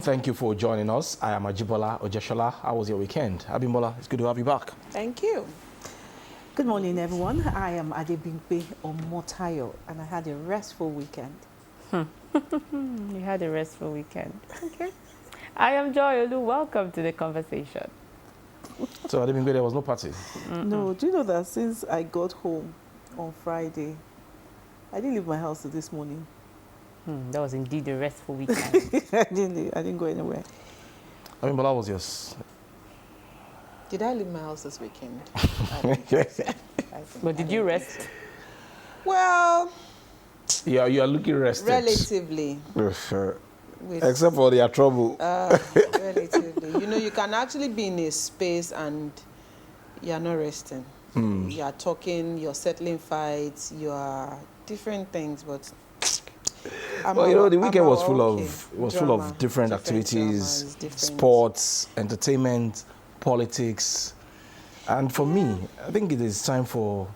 Thank you for joining us. I am Ajibola Ojeshola. How was your weekend? Abimbola, it's good to have you back. Thank you. Good morning, everyone. I am Adebimpe Omotayo, and I had a restful weekend. You had a restful weekend. Okay. I am Joy Olu. Welcome to the conversation. So Adebimpe, there was no party? No, do you know that since I got home on Friday, I didn't leave my house till this morning. That was indeed a restful weekend. I didn't go anywhere. Abimbola, how was yours? Did I leave my house this weekend? But did you rest? Well, Yeah, you are looking rested. relatively. Except for their trouble. Relatively. You know, you can actually be in a space and you are not resting. You are talking, you're settling fights, you are different things, but... Well, you know, the weekend was full okay. of different activities, dramas, different- sports, entertainment, politics. And for me, I think it is time for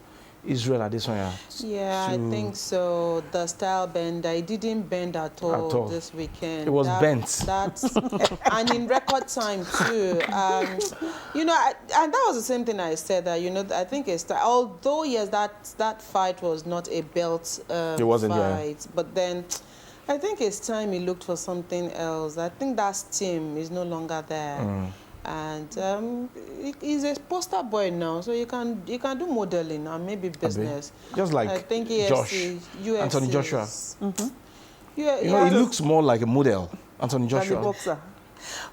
Israel Adesanya. Yeah, I think so. The style bend, I didn't bend at all this weekend. It was bent. That's and in record time too. You know, and that was the same thing I said. That, you know, I think it's although yes, that fight was not a belt It wasn't, fight, but then I think it's time he looked for something else. I think that steam is no longer there. And he's a poster boy now, so you can do modeling and maybe business. Just like I think UFC, Anthony Joshua. Yeah, You know, he looks more like a model, Anthony And Joshua. the boxer.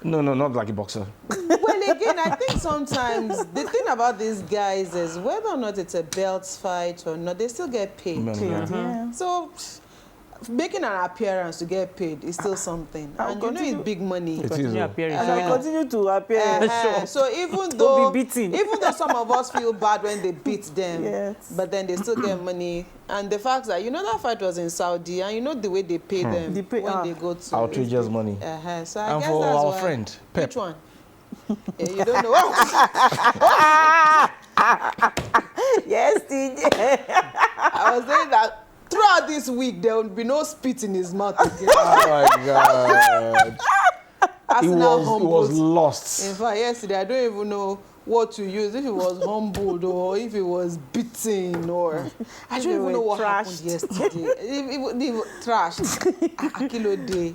No, not like a boxer. Well, again, I think sometimes the thing about these guys is whether or not it's a belt fight or not, they still get paid. Money, yeah. Yeah. So making an appearance to get paid is still something. I'll And you know continue. it's big money. It is. Continue appearing. And I continue to appear. Sure. So even To though be beaten. even though some of us feel bad when they beat them, Yes. but then they still get money. And the fact that, you know, that fight was in Saudi, and you know the way they pay them They pay- when they go to Outrageous money. So I And guess for that's our why. friend, Pep. Which one? You don't know. Yes, DJ. I was saying that throughout this week there will be no spit in his mouth again. Oh my God. He Arsenal was humbled. lost. In fact, yesterday I don't even know what to use, if it was humbled or if it was beaten or I don't they even were know what happened trashed. yesterday. If trashed. Akilo Day.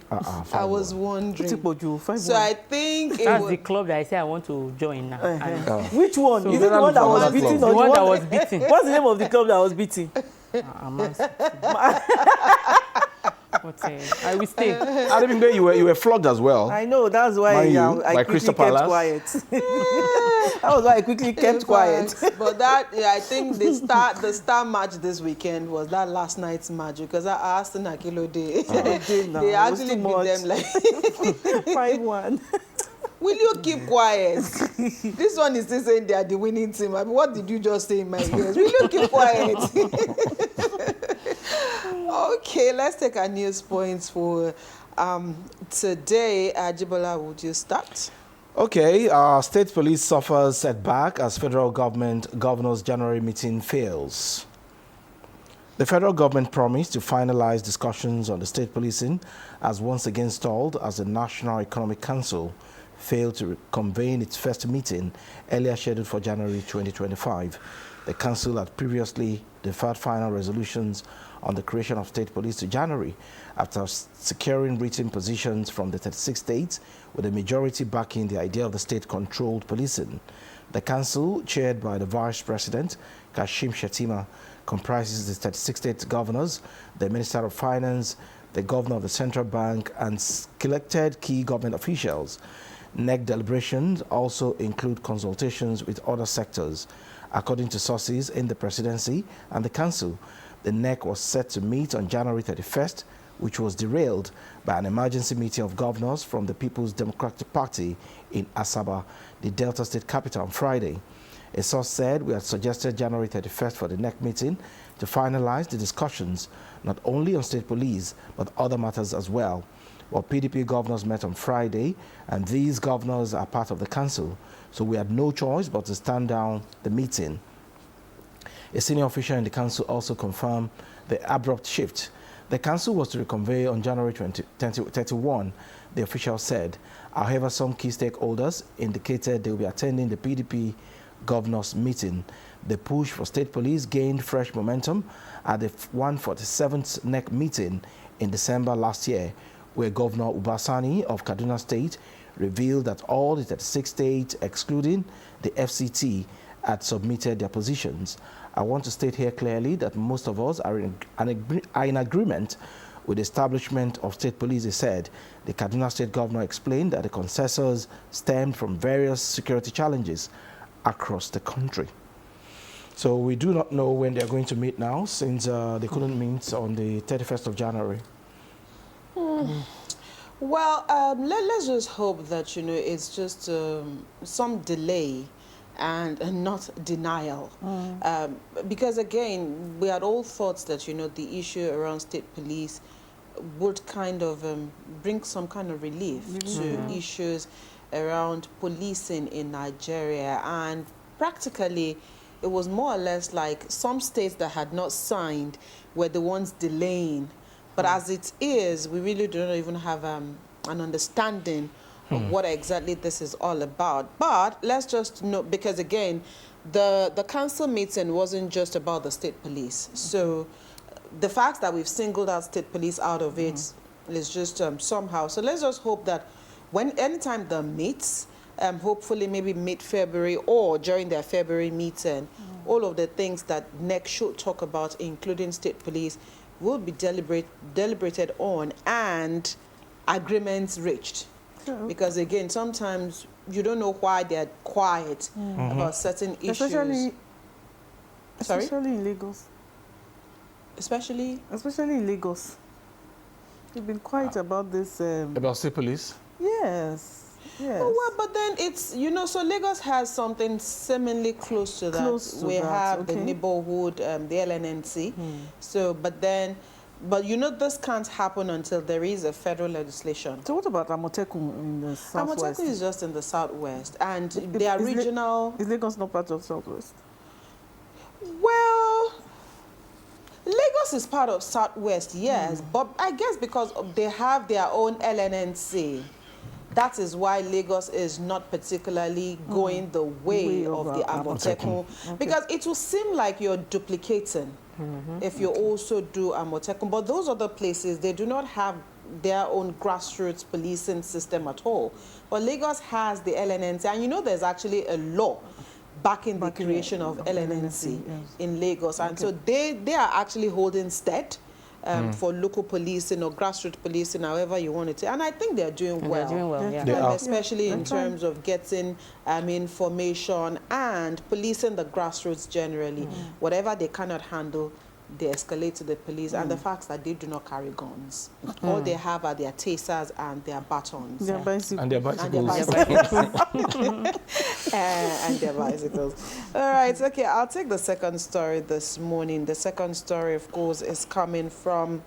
I was wondering. Tipoju, 5-1. So I think it That's was the club that I say I want to join now. And Which one? So Is it the one that Fernando was Fernando beating Club. or the one that was beating. What's the name of the club that was beating? I will stay. Adebimpe, you were flogged as well. I know, that's why Man U, I by quickly Crystal kept Palace. quiet. That was why I quickly kept quiet. But that, yeah, I think the star match this weekend was that last night's match because I asked Akilo Day. did now. They It was actually too beat much. them like 5-1. will you keep quiet? This one is still saying they are the winning team. I mean, what did you just say in my ears? Will you keep quiet? Okay, let's take our news points for today. Ajibola, would you start? Okay, state police suffers setback as federal government governor's January meeting fails. The federal government promised to finalize discussions on the state policing as once again stalled as the National Economic Council failed to convene its first meeting earlier scheduled for January 2025. The council had previously deferred final resolutions on the creation of state police to January after securing written positions from the 36 states with a majority backing the idea of the state-controlled policing. The council, chaired by the Vice President, Kashim Shettima, comprises the 36 state governors, the Minister of Finance, the Governor of the Central Bank, and selected key government officials. NEC deliberations also include consultations with other sectors. According to sources in the presidency and the council, the NEC was set to meet on January 31st, which was derailed by an emergency meeting of governors from the People's Democratic Party in Asaba, the Delta State capital, on Friday. A source said we had suggested January 31st for the NEC meeting to finalize the discussions not only on state police but other matters as well. Well, PDP governors met on Friday, and these governors are part of the council, so we had no choice but to stand down the meeting. A senior official in the council also confirmed the abrupt shift The council was to reconvene on January 31, the official said. However, some key stakeholders indicated they will be attending the PDP governors' meeting. The push for state police gained fresh momentum at the 147th NEC meeting in December last year, where Governor Ubasani of Kaduna State revealed that all the 36 states, excluding the FCT, had submitted their positions. I want to state here clearly that most of us are in agreement with the establishment of state police, he said. The Kaduna State Governor explained that the consensus stemmed from various security challenges across the country. So we do not know when they are going to meet now, since they couldn't meet on the 31st of January. Well, let's just hope that, you know, it's just some delay and not denial. Because, again, we had all thoughts that, you know, the issue around state police would kind of bring some kind of relief to issues around policing in Nigeria. And practically, it was more or less like some states that had not signed were the ones delaying. But as it is, we really don't even have an understanding of what exactly this is all about. But let's just note, because again, the council meeting wasn't just about the state police. So the fact that we've singled out state police out of it is just somehow. So let's just hope that anytime they meet, hopefully maybe mid-February or during their February meeting, all of the things that NEC should talk about, including state police, will be deliberated on and agreements reached. Because again, sometimes you don't know why they're quiet about certain issues. Especially in Lagos. Especially in Lagos. They've been quiet about this. About state police? Yes. Yes. Oh, well, but then it's, you know, so Lagos has something seemingly close to that. We have the neighborhood, the LNNC. So, but you know, this can't happen until there is a federal legislation. So what about Amotekun in the southwest? Amotekun is just in the southwest, and they are regional. Is Lagos not part of southwest? Well, Lagos is part of southwest, yes, but I guess because they have their own LNNC. That is why Lagos is not particularly going the way of the Amotekun. Because it will seem like you're duplicating if you also do Amotekun. But those other places, they do not have their own grassroots policing system at all. But Lagos has the LNNC. And you know there's actually a law backing the creation of LNNC in Lagos. And so they are actually holding stead. For local policing or grassroots policing, however you want it to. And I think they're doing well. They're doing well, yeah. Especially in terms of getting information and policing the grassroots generally. Whatever they cannot handle, they escalate to the police. And the fact that they do not carry guns. All they have are their tasers and their batons. Their bicycles. And their bicycles. And their bicycles. All right, okay, I'll take the second story this morning. The second story, of course, is coming from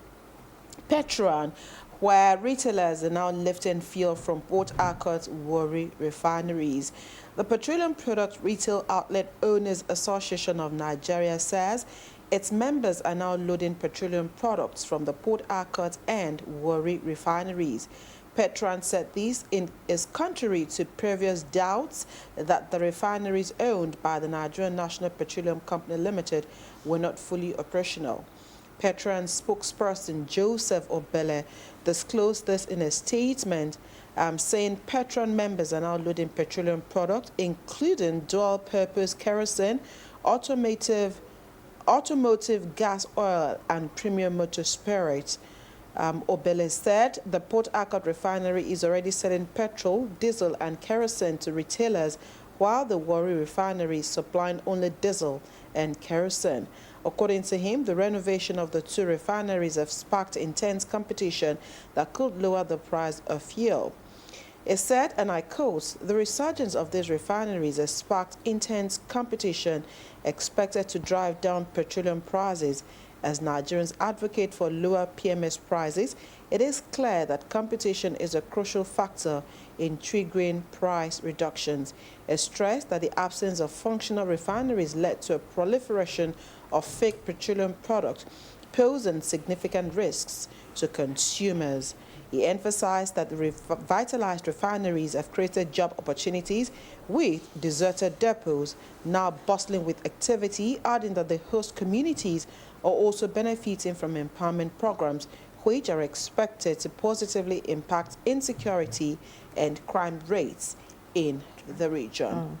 Petron, where retailers are now lifting fuel from Port Harcourt Warri refineries. The Petroleum Product Retail Outlet Owners Association of Nigeria says its members are now loading petroleum products from the Port Harcourt and Warri refineries. Petron said this is contrary to previous doubts that the refineries owned by the Nigerian National Petroleum Company Limited were not fully operational. Petron spokesperson Joseph Obele disclosed this in a statement, saying Petron members are now loading petroleum products, including dual-purpose kerosene, automotive gas oil, and premium motor spirits. Obele said the Port Harcourt refinery is already selling petrol, diesel, and kerosene to retailers, while the Warri refinery is supplying only diesel and kerosene. According to him, the renovation of the two refineries have sparked intense competition that could lower the price of fuel. It said, and I quote, "The resurgence of these refineries has sparked intense competition expected to drive down petroleum prices. As Nigerians advocate for lower PMS prices, it is clear that competition is a crucial factor in triggering price reductions." It stressed that the absence of functional refineries led to a proliferation of fake petroleum products, posing significant risks to consumers. He emphasized that the revitalized refineries have created job opportunities with deserted depots now bustling with activity, adding that the host communities are also benefiting from empowerment programs which are expected to positively impact insecurity and crime rates in the region.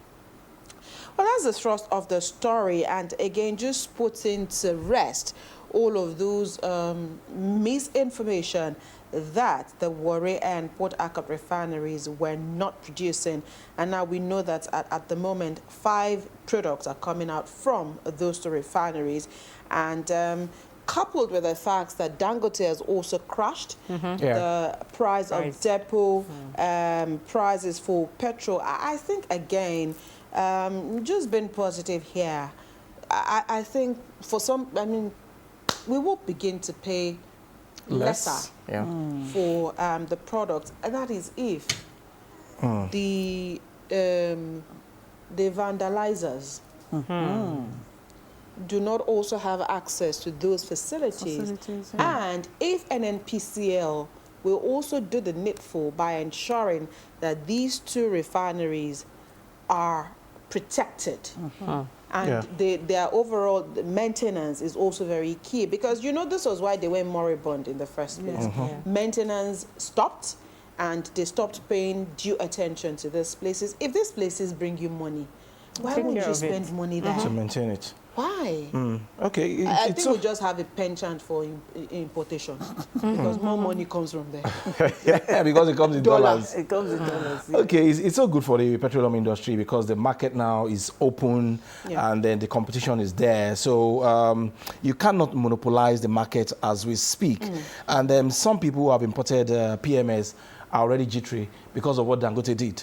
Well, that's the thrust of the story, and again, just putting to rest all of those misinformation that the Warri and Port Harcourt refineries were not producing. And now we know that at the moment, 5 products are coming out from those 2 refineries. And coupled with the fact that Dangote has also crashed the price of depot, prices for petrol, I think, again, just being positive here, I think for some, I mean, we will begin to pay lesser for the product, and that is if the vandalizers do not also have access to those facilities, and if NNPCL will also do the needful by ensuring that these 2 refineries are protected. And their overall maintenance is also very key, because you know this was why they went moribund in the first place. Maintenance stopped, and they stopped paying due attention to these places. If these places bring you money, why won't you spend money there to maintain it? Why? Okay, I think we just have a penchant for importation because more money comes from there. yeah, because it comes in dollars. It comes in dollars. Okay, it's so good for the petroleum industry because the market now is open and then the competition is there. So you cannot monopolize the market as we speak. And some people who have imported PMS are already jittery because of what Dangote did.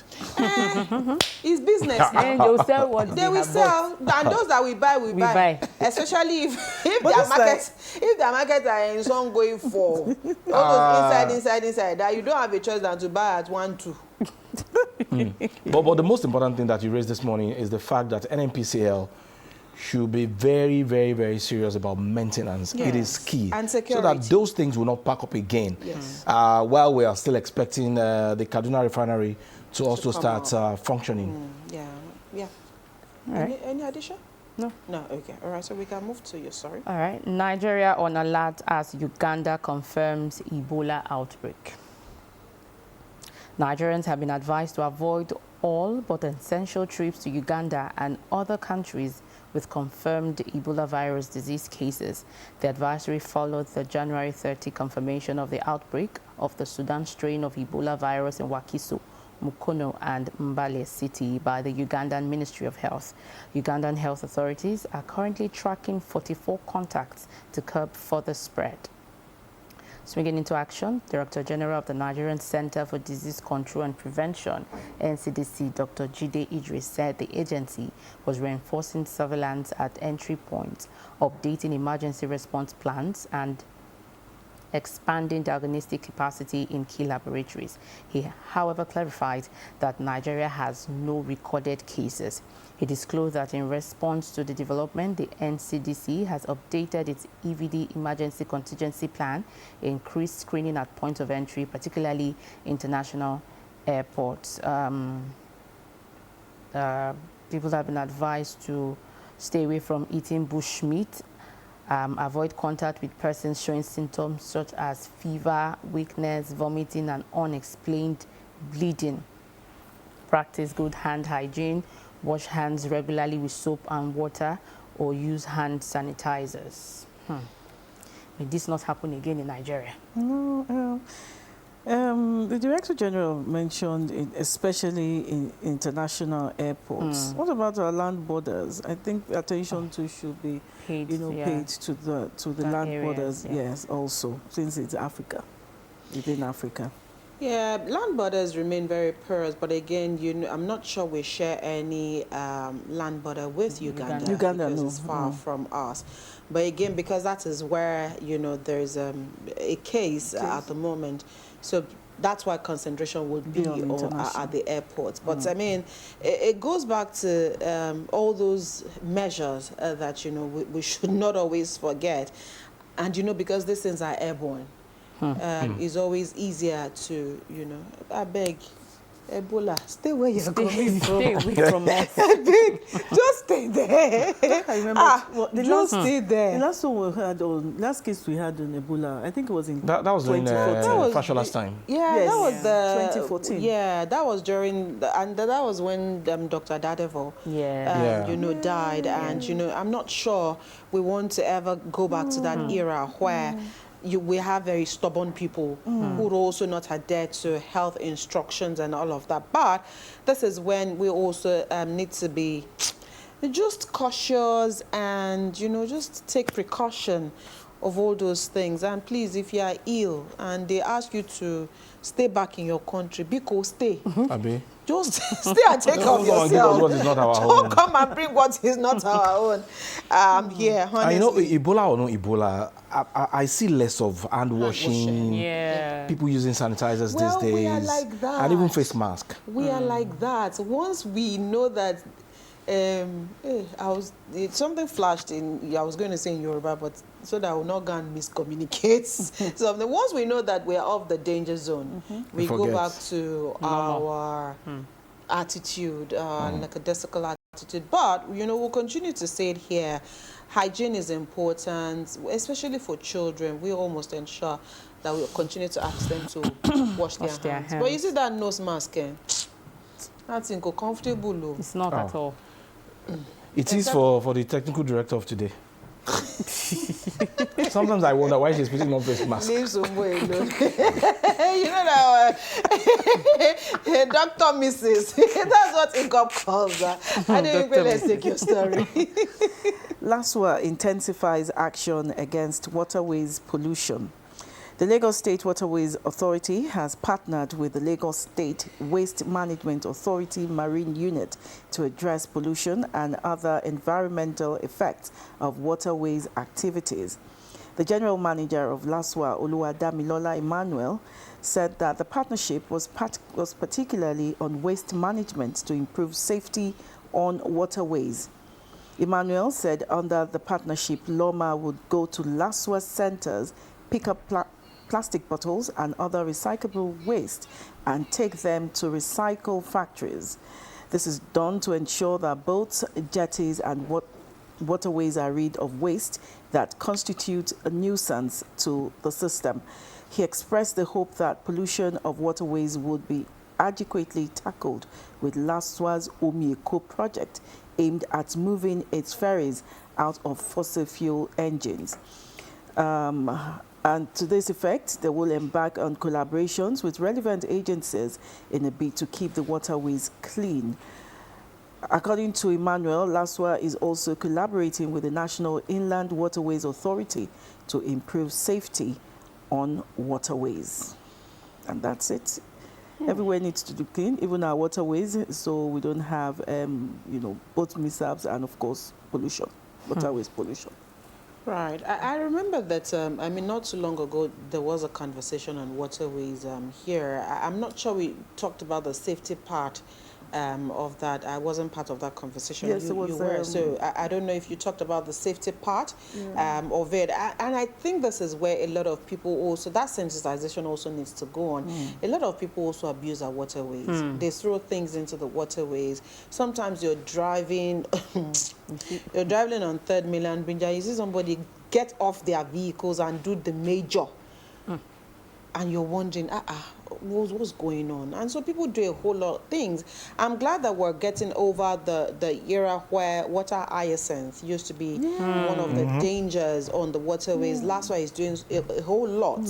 It's business. And they'll sell what they will sell, and those that we buy, we buy. Especially if their markets are in some going for all those inside, that you don't have a choice than to buy at 1, 2. But the most important thing that you raised this morning is the fact that NNPCL should be very, very, very serious about maintenance. It is key. And security. So that those things will not pack up again. While we are still expecting the Kaduna refinery to also start functioning. All right. Any addition? No. No, okay. All right, so we can move to your story. All right. Nigeria on alert as Uganda confirms Ebola outbreak. Nigerians have been advised to avoid all but essential trips to Uganda and other countries with confirmed Ebola virus disease cases. The advisory followed the January 30 confirmation of the outbreak of the Sudan strain of Ebola virus in Wakiso, Mukono and Mbale City by the Ugandan Ministry of Health. Ugandan health authorities are currently tracking 44 contacts to curb further spread. Swinging into action, Director General of the Nigerian Center for Disease Control and Prevention, NCDC, Dr. Jide Idris, said the agency was reinforcing surveillance at entry points, updating emergency response plans, and expanding diagnostic capacity in key laboratories. He, however, clarified that Nigeria has no recorded cases. He disclosed that in response to the development, the NCDC has updated its EVD emergency contingency plan, increased screening at point of entry, particularly international airports. People have been advised to stay away from eating bush meat, avoid contact with persons showing symptoms such as fever, weakness, vomiting, and unexplained bleeding. Practice good hand hygiene. Wash hands regularly with soap and water, or use hand sanitizers. May this not happen again in Nigeria? No. The Director General mentioned, especially in international airports. What about our land borders? I think attention to should be paid to the land areas, borders. Yes, also since it's Africa, within Africa. Yeah, land borders remain very porous, but again, I'm not sure we share any land border with Uganda. Uganda, because no. It's far from us. But again, because that is where, there's a case at the moment. So that's why concentration would be at the airports. But I mean, it goes back to all those measures that, we should not always forget. And, you know, because these things are airborne, it's always easier to, you know, I beg, Ebola, stay where you're coming from. Stay away from us. I beg, just stay there. I remember Just stay there. the last one we had last case we had on Ebola, I think it was in That was during 2014. Fashola's time. Yeah, Yes. that was the 2014. Yeah, that was during, and that was when Dr. Dadevo, Yeah. you know, died. And you know, I'm not sure we want to ever go back to that era where we have very stubborn people who would also not adhere to health instructions and all of that. But this is when we also need to be just cautious and, you know, just take precaution of all those things. And please, if you are ill and they ask you to stay back in your country, Biko, stay. Abi. Just stay and take care of Don't give us what yourself. is not our Don't own. come and bring what is not our own. Yeah, honestly. And you know, Ebola or no Ebola, I see less of hand washing, Yeah. people using sanitizers Well, these days, we are like that. and even face mask. We are like that. Once we know that, something flashed in, I was going to say in Yoruba, but so that I will not go and miscommunicate something. Once we know that we are off the danger zone, we go forget. back to our attitude, like a lackadaisical attitude. But, you know, we'll continue to say it here. Hygiene is important, especially for children. We almost ensure that we continue to ask them to wash their hands. But you see that nose mask, that's uncomfortable. It's not at all. It is for the technical director of today. Sometimes I wonder why she's putting on face mask. Leave somewhere alone. You know that Dr. Mrs. That's what Income calls her. I don't even let's take your story. LASWA intensifies action against waterways pollution. The Lagos State Waterways Authority has partnered with the Lagos State Waste Management Authority Marine Unit to address pollution and other environmental effects of waterways activities. The General Manager of LASWA, Oluwadamilola Emmanuel, said that the partnership was particularly on waste management to improve safety on waterways. Emmanuel said under the partnership, LOMA would go to LASWA centers, pick up plastic bottles and other recyclable waste and take them to recycle factories. This is done to ensure that boats, jetties and waterways are rid of waste that constitute a nuisance to the system. He expressed the hope that pollution of waterways would be adequately tackled with LASWA's Omieko project aimed at moving its ferries out of fossil fuel engines. And to this effect, they will embark on collaborations with relevant agencies in a bid to keep the waterways clean. According to Emmanuel, LASWA is also collaborating with the National Inland Waterways Authority to improve safety on waterways. And that's it. Everywhere needs to be clean, even our waterways, so we don't have, boat mishaps and, of course, pollution, waterways pollution. Right. I remember that, not too long ago, there was a conversation on waterways here. I'm not sure we talked about the safety part of that. I wasn't part of that conversation. Yes, it was. You were. So I don't know if you talked about the safety part of it. And I think this is where a lot of people also, that sensitization also needs to go on. A lot of people also abuse our waterways. They throw things into the waterways. Sometimes you're driving, you're driving on 3rd Million Bridge, you see somebody get off their vehicles and do the major. And you're wondering, what's going on? And so people do a whole lot of things. I'm glad that we're getting over the era where water hyacinth used to be one of the dangers on the waterways. LASWA is doing a whole lot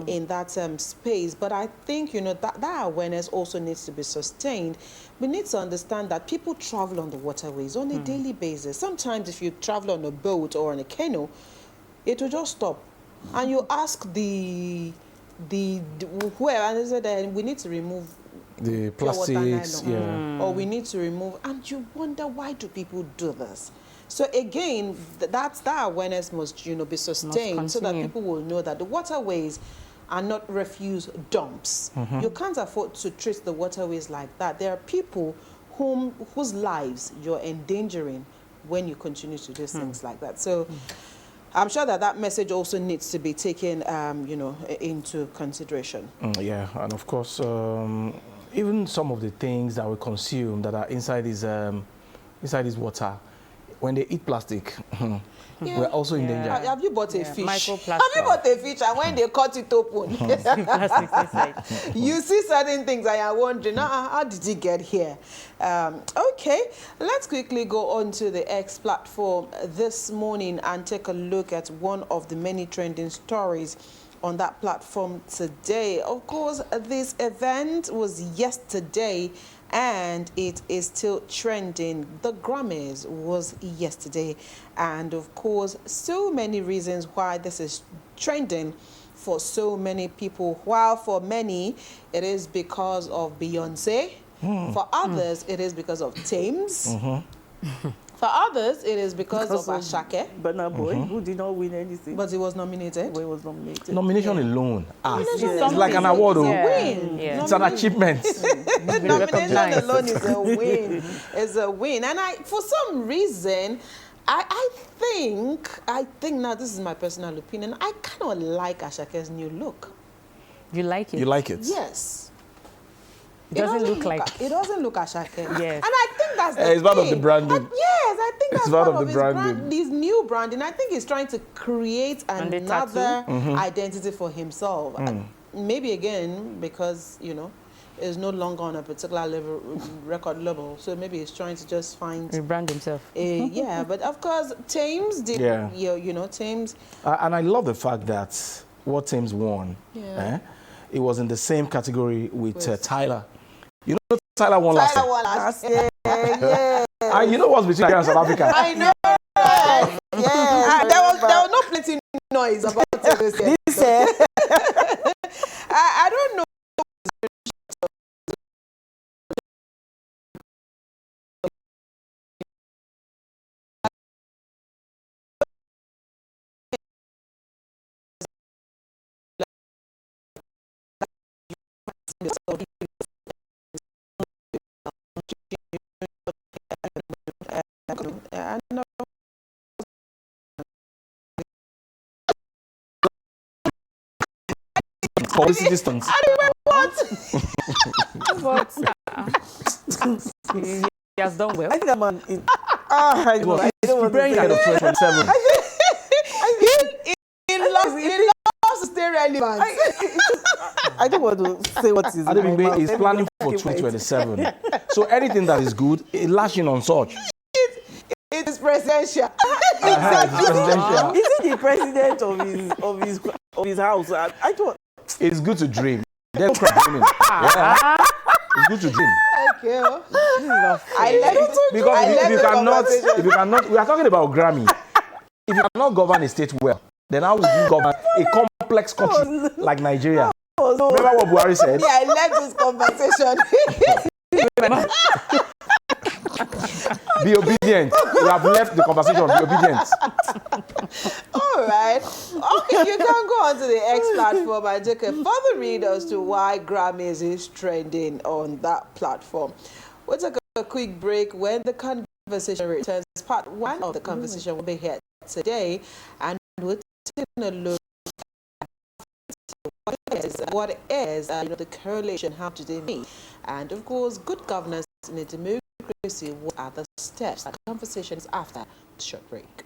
in that space. But I think, that awareness also needs to be sustained. We need to understand that people travel on the waterways on a daily basis. Sometimes if you travel on a boat or on a canoe, it will just stop. And you ask the whoever, and they said we need to remove the plastics, or we need to remove, and you wonder, why do people do this? So again, that awareness must be sustained, so that people will know that the waterways are not refuse dumps. You can't afford to treat the waterways like that. There are people whose lives you're endangering when you continue to do things like that. So I'm sure that message also needs to be taken, into consideration. Yeah, and of course, even some of the things that we consume that are inside this water, when they eat plastic, we're also in danger. Have you bought a fish? Microplastic. Have you bought a fish and when they cut it open, Plastics inside. you see certain things and you're wondering, how did it get here? Okay, let's quickly go on to the X platform this morning and take a look at one of the many trending stories on that platform today. Of course, this event was yesterday and it is still trending. The Grammys was yesterday, and of course, so many reasons why this is trending for so many people. While for many, it is because of Beyonce. For others, it is because of Thames. For others, it is because of Ashake. Burna Boy, who did not win anything. But he was nominated. Boy was nominated. Nomination alone, Nomination it's like an award. is a Oh. win. Yeah. It's an achievement. Nomination recognized. alone is a win. It's a win. And for some reason, I think now, this is my personal opinion, I kind of like Ashake's new look. You like it? You like it? Yes. It doesn't look like. It doesn't look Ashake. Yes. And I think that's the It's part of thing. the branding. Yes, I think that's It's part of the his branding. his new branding. I think he's trying to create And the another tattoo? identity for himself. Maybe again because is no longer on a particular level, record level. So maybe he's trying to just find. Rebrand himself. Yeah, but of course, Thames did. Yeah. Thames. And I love the fact that what Thames won, Yeah. it was in the same category with Tyler. You know, Tyler won last Tyler year. won last year. Yeah. And you know what's between Nigeria and South Africa? I know. Yeah. There was no plenty noise about it. I don't know. Publicity stunts. But he has done well. I think I'm on it. I know. I don't want to Preparing ahead of 2027. He loves to stay relevant. I don't want to say what is. Adebimpe is planning for 2027. So anything that is good, lashing on such. It is presidential. It's presidential. Is he the president of his house? I thought. It's good to dream. Then cry dreaming. Yeah. It's good to dream. Okay. I like it. Because if you cannot, we are talking about Grammy. If you cannot govern a state well, then how would you govern a complex country like Nigeria? Remember what Buhari said? Yeah, I like this conversation. Be obedient. We have left the conversation. Be obedient. All right. Okay, you can go onto the X platform and take a further read as to why Grammys is trending on that platform. We'll take a quick break. When the conversation returns, part one of the conversation will be here today, and we'll take a look at what is the correlation, how do they mean, and of course, good governance in a democracy. What are the steps? That conversation is after the short break.